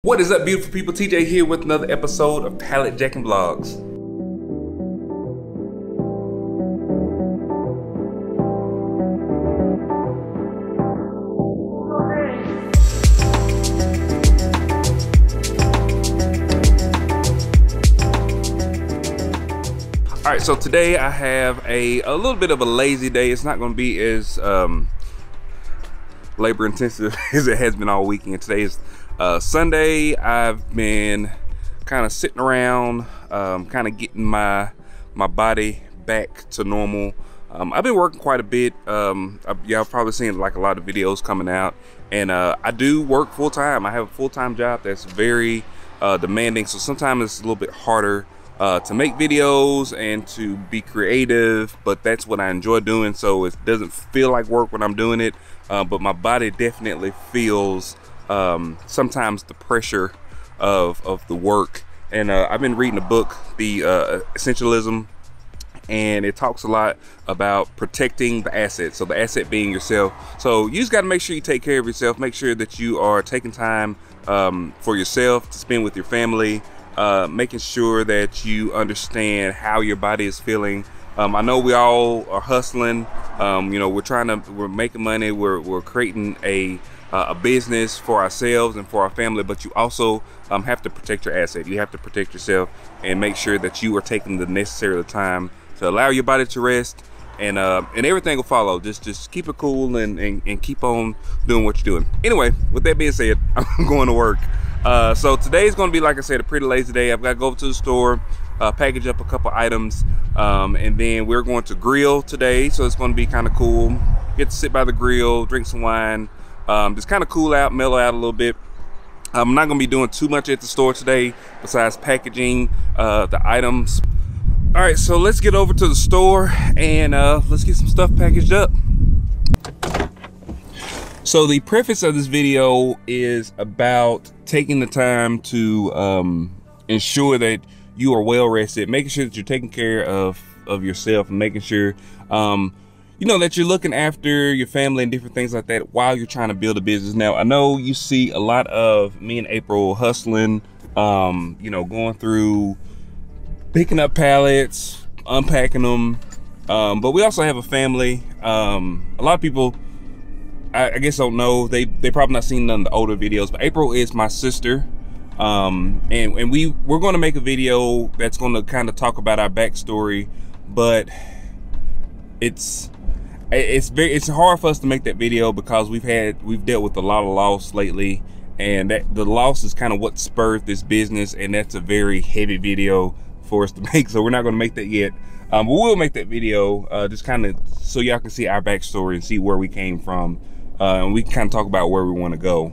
What is up, beautiful people? TJ here with another episode of Pallet Jacking Vlogs. All right, so today I have a little bit of a lazy day. It's not going to be as labor intensive as it has been all weekend. Today is Sunday. I've been kind of sitting around, kind of getting my body back to normal. I've been working quite a bit. Y'all probably seen like a lot of videos coming out, and I do work full time. I have a full-time job that's very demanding, so sometimes it's a little bit harder to make videos and to be creative, but that's what I enjoy doing, so it doesn't feel like work when I'm doing it. But my body definitely feels sometimes the pressure of the work. And I've been reading a book, The Essentialism, and it talks a lot about protecting the asset. So the asset being yourself. So you just got to make sure you take care of yourself. Make sure that you are taking time for yourself to spend with your family, making sure that you understand how your body is feeling. I know we all are hustling. You know, we're making money. We're creating a business for ourselves and for our family, but you also have to protect your asset. You have to protect yourself and make sure that you are taking the necessary time to allow your body to rest, and everything will follow. Just keep it cool and keep on doing what you're doing. Anyway, with that being said, I'm going to work. So today's going to be, like I said, a pretty lazy day. I've got to go over to the store, package up a couple items, and then we're going to grill today. So it's going to be kind of cool. Get to sit by the grill, drink some wine, just kind of cool out, mellow out a little bit. I'm not going to be doing too much at the store today besides packaging the items. All right, so let's get over to the store and let's get some stuff packaged up. So the preface of this video is about taking the time to ensure that you are well rested, making sure that you're taking care of yourself, and making sure you know that you're looking after your family and different things like that while you're trying to build a business. Now, I know you see a lot of me and April hustling, you know, going through picking up pallets, unpacking them, but we also have a family. A lot of people, I guess, don't know. They probably not seen none of the older videos, but April is my sister. And we're going to make a video that's going to kind of talk about our backstory, but it's hard for us to make that video because we've dealt with a lot of loss lately, and that the loss is kind of what spurred this business, and that's a very heavy video for us to make, so we're not going to make that yet. But we'll make that video just kind of so y'all can see our backstory and see where we came from, and we can kind of talk about where we want to go.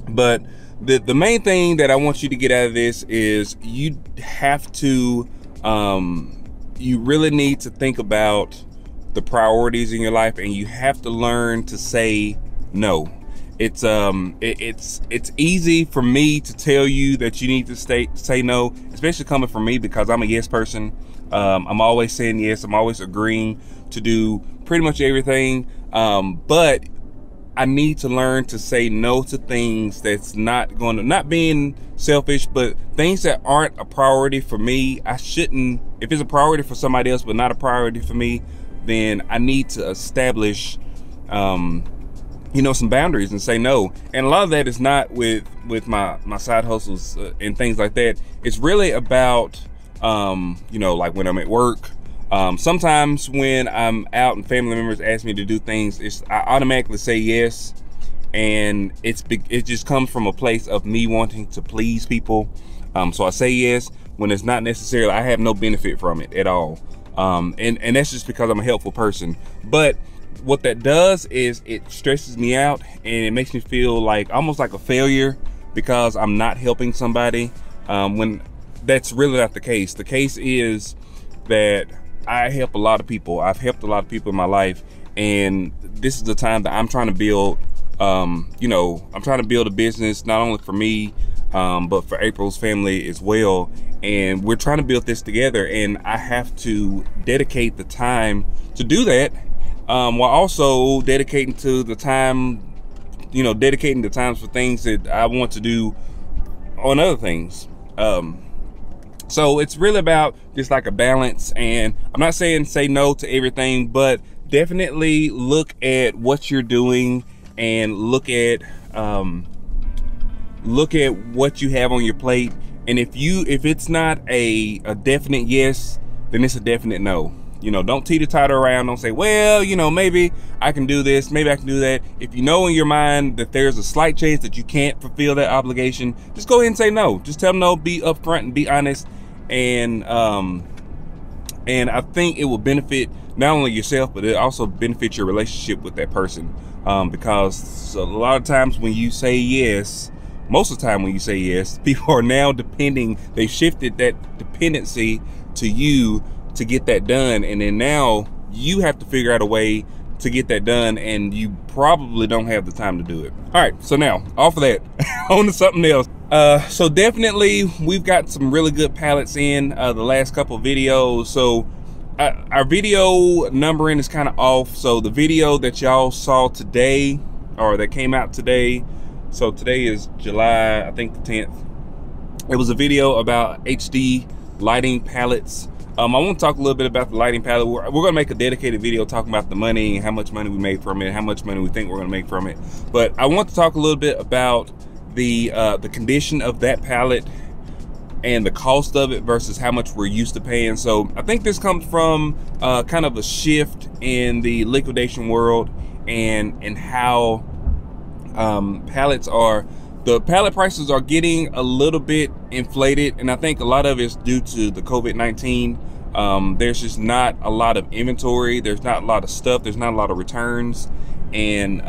But the main thing that I want you to get out of this is you have to you really need to think about the priorities in your life, and you have to learn to say no. It's easy for me to tell you that you need to say no, especially coming from me, because I'm a yes person. I'm always saying yes. I'm always agreeing to do pretty much everything, but I need to learn to say no to things that's not being selfish, but things that aren't a priority for me. I shouldn't. If it's a priority for somebody else but not a priority for me, then I need to establish you know, some boundaries and say no. And a lot of that is not with my side hustles and things like that. It's really about you know, like when I'm at work. Sometimes when I'm out and family members ask me to do things, I automatically say yes, and it just comes from a place of me wanting to please people. So I say yes when it's not necessarily, I have no benefit from it at all. And that's just because I'm a helpful person. But what that does is it stresses me out, and it makes me feel like almost like a failure because I'm not helping somebody, when that's really not the case. The case is that I help a lot of people. I've helped a lot of people in my life, and this is the time that I'm trying to build, you know, I'm trying to build a business not only for me, but for April's family as well. And we're trying to build this together, and I have to dedicate the time to do that, while also dedicating the times for things that I want to do on other things. So it's really about just like a balance, and I'm not saying say no to everything, but definitely look at what you're doing and look at what you have on your plate. And if it's not a definite yes, then it's a definite no. You know, don't teeter-totter around. Don't say, well, you know, maybe I can do this, maybe I can do that. If you know in your mind that there's a slight chance that you can't fulfill that obligation, just go ahead and say no. Just tell them no, be upfront and be honest. And I think it will benefit not only yourself, but it also benefits your relationship with that person. Because a lot of times when you say yes, most of the time when you say yes, people are now depending, they've shifted that dependency to you to get that done, and then now you have to figure out a way to get that done, and you probably don't have the time to do it. All right, so now off of that, on to something else. So definitely we've got some really good pallets in the last couple of videos. So our video numbering is kind of off. So the video that y'all saw today, or that came out today, so today is July, I think the 10th. It was a video about HD lighting pallets. I want to talk a little bit about the lighting palette. We're going to make a dedicated video talking about the money, how much money we made from it, how much money we think we're going to make from it. But I want to talk a little bit about the condition of that palette and the cost of it versus how much we're used to paying. So I think this comes from kind of a shift in the liquidation world, and how pallets are. The pallet prices are getting a little bit inflated, and I think a lot of it's due to the COVID-19. There's just not a lot of inventory. There's not a lot of stuff. There's not a lot of returns, and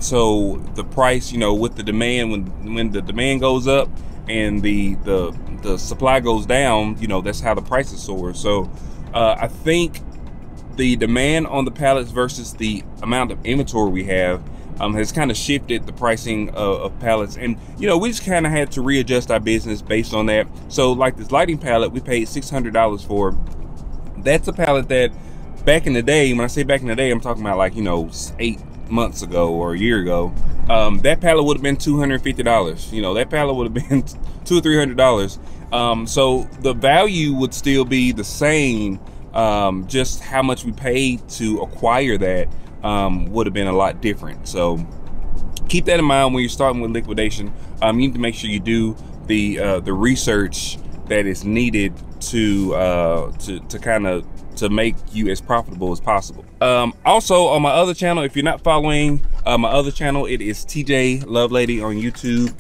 so the price, you know, with the demand, when the demand goes up and the supply goes down, you know, that's how the prices soar. So I think the demand on the pallets versus the amount of inventory we have has kind of shifted the pricing of pallets, and you know, we just kind of had to readjust our business based on that. So like this lighting pallet, we paid $600 for. That's a pallet that back in the day, when I say back in the day, I'm talking about like, you know, 8 months ago or a year ago, that pallet would have been $250. You know, that pallet would have been $200 or $300. So the value would still be the same, just how much we paid to acquire that would have been a lot different. So keep that in mind when you're starting with liquidation. You need to make sure you do the research that is needed to kind of to make you as profitable as possible. Also on my other channel, if you're not following my other channel, it is TJ Lovelady on YouTube.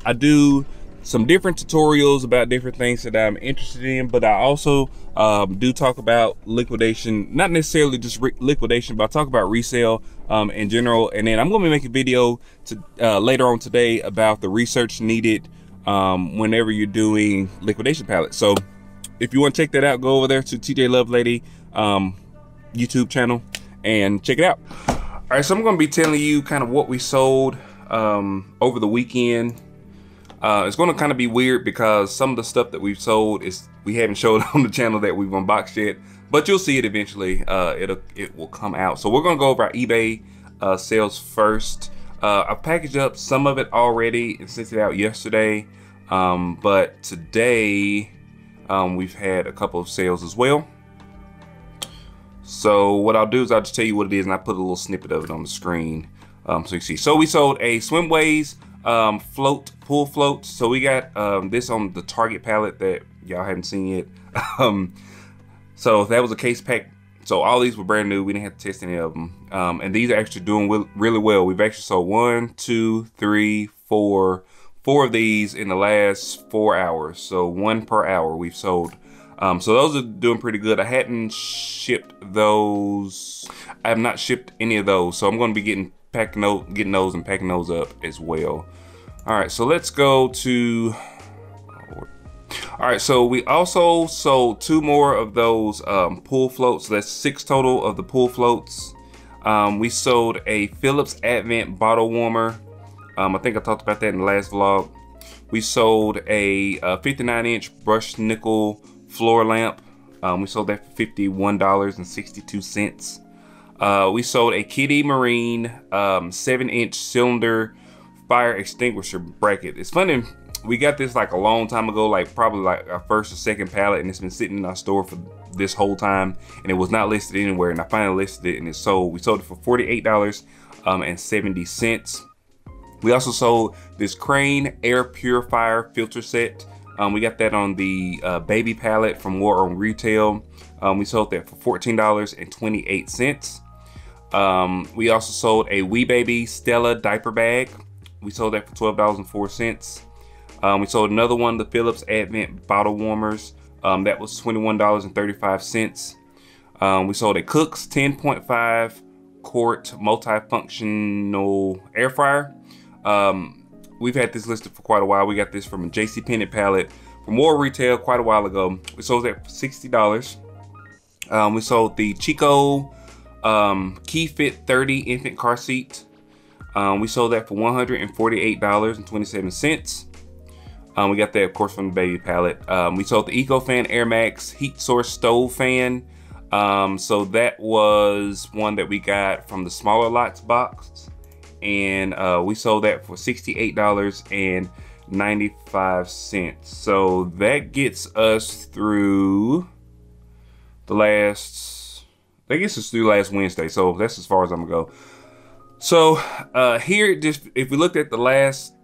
I do some different tutorials about different things that I'm interested in, but I also do talk about liquidation, not necessarily just liquidation, but I talk about resale in general. And then I'm going to be making a video later on today about the research needed whenever you're doing liquidation pallets. So if you want to check that out, go over there to TJ Lovelady YouTube channel and check it out. All right, so I'm going to be telling you kind of what we sold over the weekend. It's going to kind of be weird because some of the stuff that we've sold we haven't showed on the channel that we've unboxed yet, but you'll see it eventually. It will come out. So we're going to go over our eBay sales first. I've packaged up some of it already and sent it out yesterday, but today we've had a couple of sales as well. So what I'll do is I'll just tell you what it is, and I put a little snippet of it on the screen so you see. So we sold a Swimways pool float. So we got this on the Target pallet that y'all haven't seen yet. So that was a case pack. So all these were brand new. We didn't have to test any of them. And these are actually doing really well. We've actually sold 1, 2, 3, 4 of these in the last 4 hours. So 1 per hour we've sold. So those are doing pretty good. I hadn't shipped those. I have not shipped any of those. So I'm going to be getting those and packing those up as well. All right, so let's go to. All right, so we also sold 2 more of those pool floats. So that's 6 total of the pool floats. We sold a Philips Advent bottle warmer. I think I talked about that in the last vlog. We sold a 59-inch brushed nickel floor lamp. We sold that for $51.62. We sold a Kitty Marine 7-inch cylinder fire extinguisher bracket. It's funny, We got this like a long time ago, like probably like our first or second pallet, and it's been sitting in our store for this whole time, and it was not listed anywhere, and I finally listed it and it sold. We sold it for $48.70. We also sold this Crane air purifier filter set. We got that on the baby pallet from War on Retail. We sold that for $14.28. We also sold a Wee Baby Stella diaper bag. We sold that for $12.04. We sold another one, the Philips Advent bottle warmers. That was $21.35. We sold a Cook's 10.5 quart multifunctional air fryer. We've had this listed for quite a while. We got this from a JCPenney pallet from War Retail quite a while ago. We sold that for $60. We sold the Chico KeyFit 30 infant car seat. We sold that for $148.27. We got that, of course, from the baby pallet. We sold the EcoFan Air Max heat source stove fan. So that was one that we got from the smaller lots box. And we sold that for $68.95. So that gets us through the last, last Wednesday. So that's as far as I'm gonna go. So here, just if we looked at the last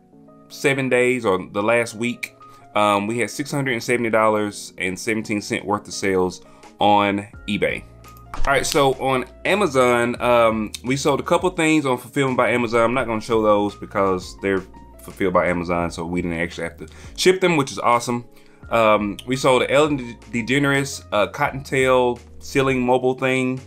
7 days or the last week, we had $670.17 worth of sales on eBay. All right, so on Amazon, we sold a couple things on Fulfillment by Amazon. I'm not gonna show those because they're fulfilled by Amazon, so we didn't actually have to ship them, which is awesome. We sold an Ellen DeGeneres Cottontail ceiling mobile thing.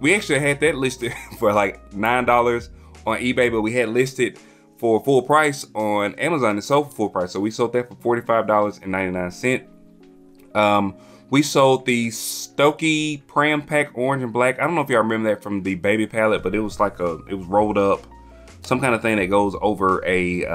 We actually had that listed for like $9 on eBay, but we had listed for full price on Amazon. It sold for full price, so we sold that for $45.99. We sold the Stokey Pram Pack Orange and Black. I don't know if y'all remember that from the baby palette, but it was like it was rolled up, some kind of thing that goes over a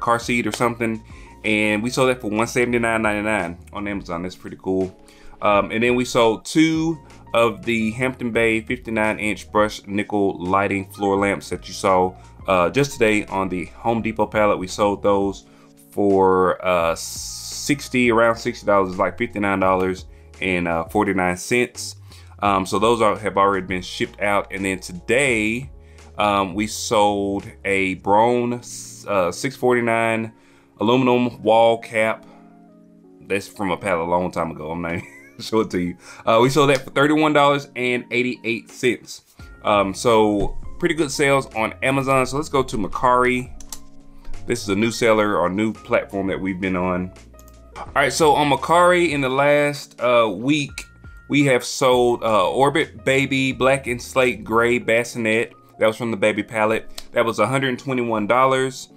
car seat or something. And we sold that for $179.99 on Amazon. That's pretty cool. And then we sold 2 of the Hampton Bay 59-inch brushed nickel lighting floor lamps that you saw just today on the Home Depot pallet. We sold those for around $60, like $59.49. So those have already been shipped out. And then today we sold a Braun 649 aluminum wall cap. That's from a pallet a long time ago. I'm not even show it to you. We sold that for $31.88. So pretty good sales on Amazon. So let's go to Mercari. This is a new seller or new platform that we've been on. All right, so on Mercari in the last week, we have sold Orbit Baby Black and Slate Gray Bassinet. That was from the baby palette. That was $121.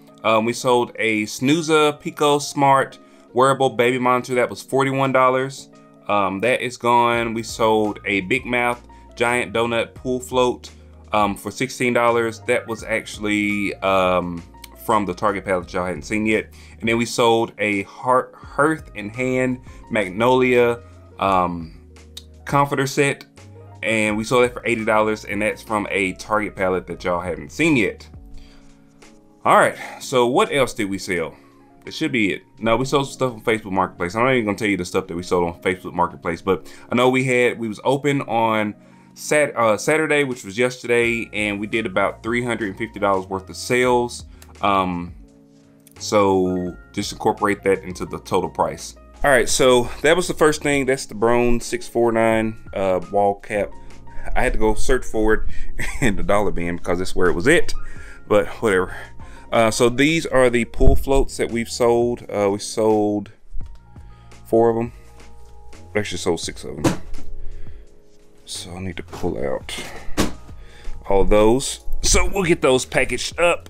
We sold a Snooza Pico Smart wearable baby monitor. That was $41. That is gone. We sold a Big Mouth Giant Donut Pool Float for $16. That was actually from the Target palette y'all hadn't seen yet. And then we sold a Hearth and Hand Magnolia comforter set, and we sold that for $80, and that's from a Target palette that y'all haven't seen yet. All right, so what else did we sell? That should be it. No, we sold some stuff on Facebook Marketplace. I'm not even gonna tell you the stuff that we sold on Facebook Marketplace, but I know we was open on Saturday, which was yesterday, and we did about $350 worth of sales. So just incorporate that into the total price. All right, so that was the first thing. That's the Braun 649 wall cap. I had to go search for it in the dollar bin because that's where it was at, but whatever. So these are the pool floats that we've sold. We sold 4 of them. We actually sold 6 of them. So I need to pull out all those. So we'll get those packaged up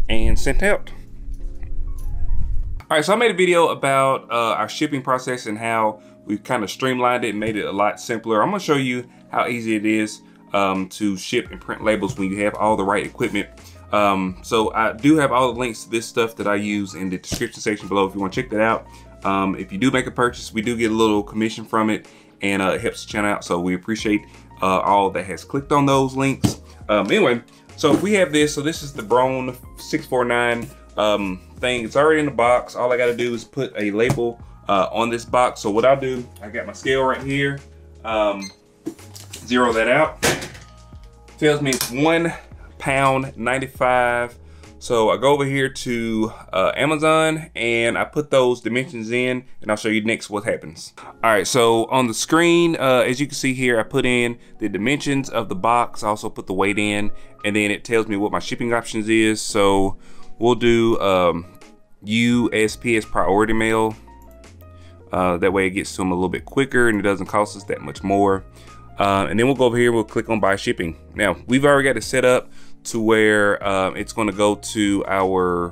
and sent out. All right, so I made a video about our shipping process and how we've kind of streamlined it and made it a lot simpler. I'm gonna show you how easy it is to ship and print labels when you have all the right equipment. So I do have all the links to this stuff that I use in the description section below if you want to check that out. If you do make a purchase, we do get a little commission from it, and it helps the channel out, so we appreciate all that has clicked on those links. Anyway, so if we have this, so this is the Braun 649 thing. It's already in the box. All I got to do is put a label on this box. So what I'll do, I got my scale right here. Zero that out. Tells me it's 1 pound 95. So I go over here to Amazon and I put those dimensions in, and I'll show you next what happens. All right, so on the screen, as you can see here, I put in the dimensions of the box. I also put the weight in, and then it tells me what my shipping options is. So we'll do USPS priority mail. That way it gets to them a little bit quicker and it doesn't cost us that much more. And then we'll go over here, we'll click on buy shipping. Now, we've already got it set up to where it's gonna go to our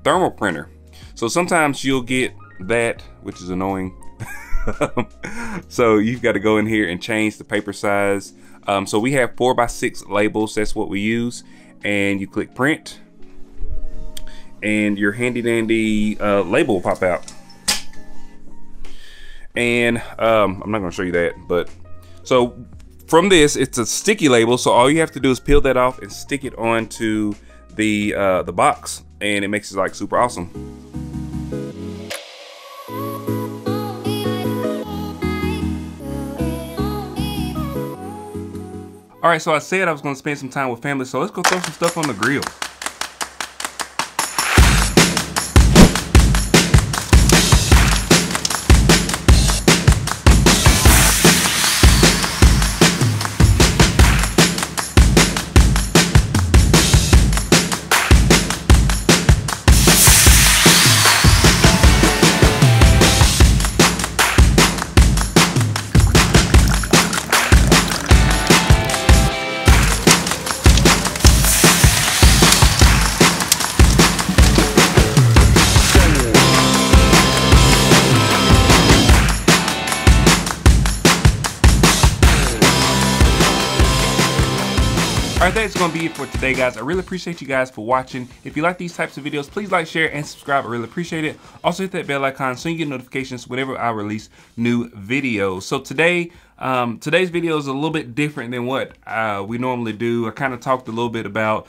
thermal printer. So sometimes you'll get that, which is annoying. So you've got to go in here and change the paper size. So we have 4x6 labels, that's what we use. And you click print, and your handy dandy label will pop out. And I'm not gonna show you that, but so from this, it's a sticky label, so all you have to do is peel that off and stick it onto the box, and it makes it like super awesome. All right, so I said I was gonna spend some time with family, so let's go throw some stuff on the grill. Alright, that's going to be it for today, guys. I really appreciate you guys for watching. If you like these types of videos, please like, share, and subscribe. I really appreciate it. Also hit that bell icon so you get notifications whenever I release new videos. So today, today's video is a little bit different than what we normally do. I kind of talked a little bit about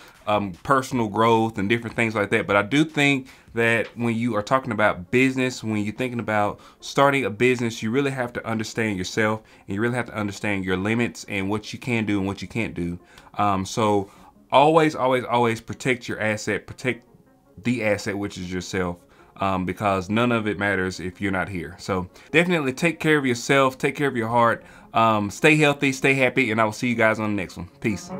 personal growth and different things like that, but I do think that when you are talking about business, when you're thinking about starting a business, you really have to understand yourself, and you really have to understand your limits and what you can do and what you can't do. So always protect your asset, protect the asset, which is yourself, because none of it matters if you're not here. So definitely take care of yourself, take care of your heart, stay healthy, stay happy, and I will see you guys on the next one. Peace.